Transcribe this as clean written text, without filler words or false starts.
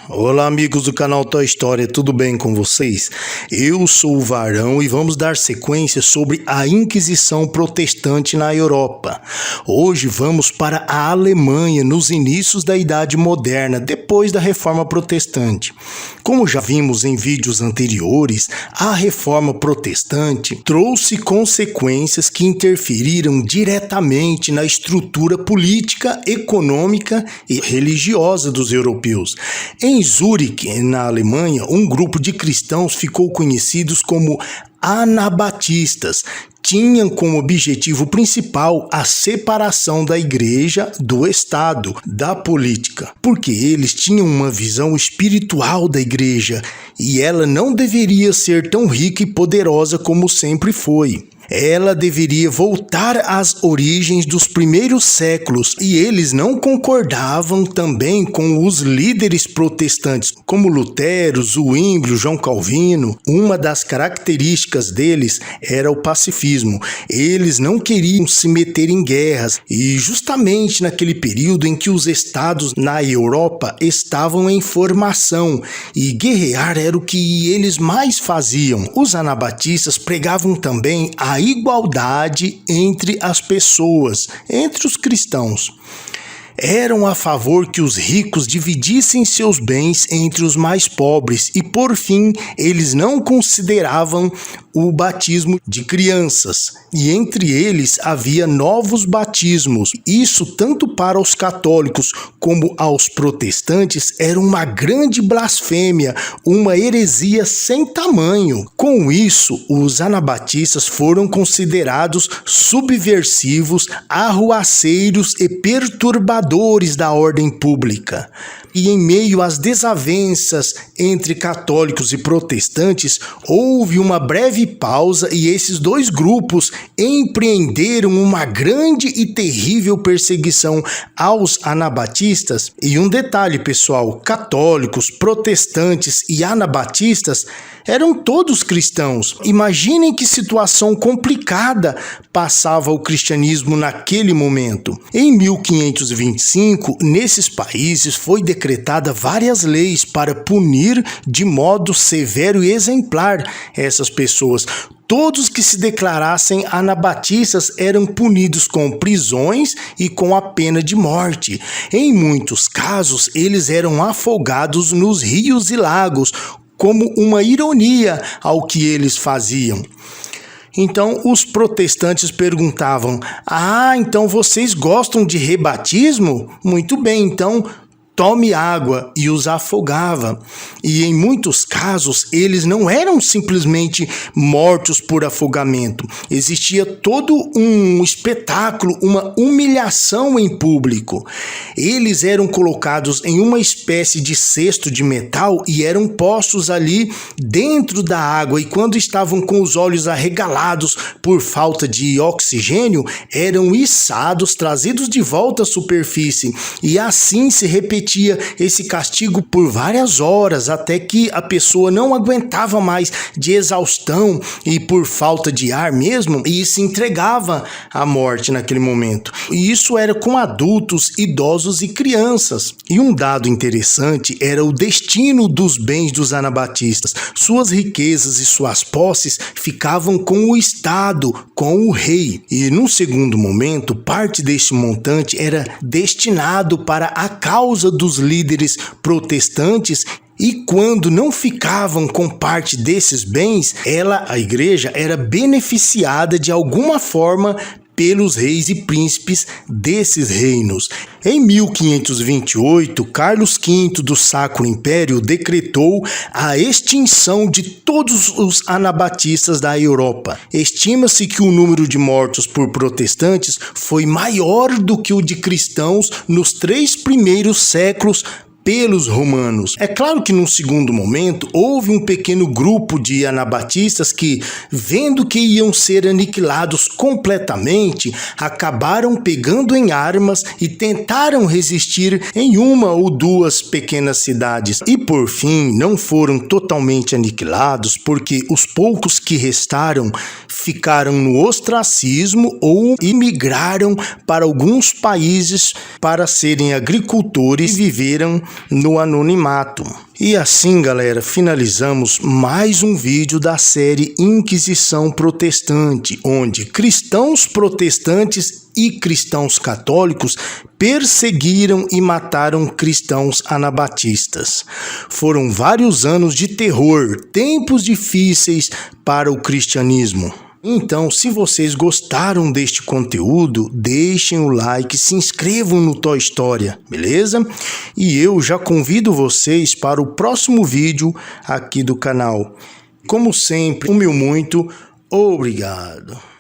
Olá amigos do canal Toy História, tudo bem com vocês? Eu sou o Varão e vamos dar sequência sobre a Inquisição Protestante na Europa. Hoje vamos para a Alemanha nos inícios da Idade Moderna, depois da Reforma Protestante. Como já vimos em vídeos anteriores, a Reforma Protestante trouxe consequências que interferiram diretamente na estrutura política, econômica e religiosa dos europeus. Em Zurique, na Alemanha, um grupo de cristãos ficou conhecidos como anabatistas. Tinham como objetivo principal a separação da igreja do Estado, da política, porque eles tinham uma visão espiritual da igreja e ela não deveria ser tão rica e poderosa como sempre foi. Ela deveria voltar às origens dos primeiros séculos e eles não concordavam também com os líderes protestantes, como Lutero, Zwinglio, João Calvino. Uma das características deles era o pacifismo. Eles não queriam se meter em guerras e justamente naquele período em que os estados na Europa estavam em formação e guerrear era o que eles mais faziam. Os anabatistas pregavam também a igualdade entre as pessoas, entre os cristãos. Eram a favor que os ricos dividissem seus bens entre os mais pobres e, por fim, eles não consideravam o batismo de crianças. E entre eles havia novos batismos. Isso, tanto para os católicos como aos protestantes, era uma grande blasfêmia, uma heresia sem tamanho. Com isso, os anabatistas foram considerados subversivos, arruaceiros e perturbadores da ordem pública. E em meio às desavenças entre católicos e protestantes, houve uma breve pausa e esses dois grupos empreenderam uma grande e terrível perseguição aos anabatistas. E um detalhe, pessoal, católicos, protestantes e anabatistas eram todos cristãos. Imaginem que situação complicada passava o cristianismo naquele momento. Em 1525, nesses países foi decretada várias leis para punir de modo severo e exemplar essas pessoas. Todos que se declarassem anabatistas eram punidos com prisões e com a pena de morte. Em muitos casos, eles eram afogados nos rios e lagos, como uma ironia ao que eles faziam. Então os protestantes perguntavam: então vocês gostam de rebatismo? Muito bem, então tome água, e os afogava. E em muitos casos eles não eram simplesmente mortos por afogamento. Existia todo um espetáculo, uma humilhação em público. Eles eram colocados em uma espécie de cesto de metal e eram postos ali dentro da água, e quando estavam com os olhos arregalados por falta de oxigênio, eram içados, trazidos de volta à superfície, e assim se repetia esse castigo por várias horas, até que a pessoa não aguentava mais de exaustão e por falta de ar mesmo, e se entregava à morte naquele momento. E isso era com adultos, idosos e crianças. E um dado interessante era o destino dos bens dos anabatistas. Suas riquezas e suas posses ficavam com o Estado, com o rei. E num segundo momento, parte deste montante era destinado para a causa dos líderes protestantes. E quando não ficavam com parte desses bens, a igreja era beneficiada de alguma forma pelos reis e príncipes desses reinos. Em 1528, Carlos V do Sacro Império decretou a extinção de todos os anabatistas da Europa. Estima-se que o número de mortos por protestantes foi maior do que o de cristãos nos 3 primeiros séculos pelos romanos. É claro que num segundo momento houve um pequeno grupo de anabatistas que, vendo que iam ser aniquilados completamente, acabaram pegando em armas e tentaram resistir em uma ou duas pequenas cidades. E por fim não foram totalmente aniquilados, porque os poucos que restaram ficaram no ostracismo ou imigraram para alguns países para serem agricultores e viveram no anonimato. E assim, galera, finalizamos mais um vídeo da série Inquisição Protestante, onde cristãos protestantes e cristãos católicos perseguiram e mataram cristãos anabatistas. Foram vários anos de terror, tempos difíceis para o cristianismo. Então, se vocês gostaram deste conteúdo, deixem o like, se inscrevam no Toy História, beleza? E eu já convido vocês para o próximo vídeo aqui do canal. Como sempre, o meu muito obrigado.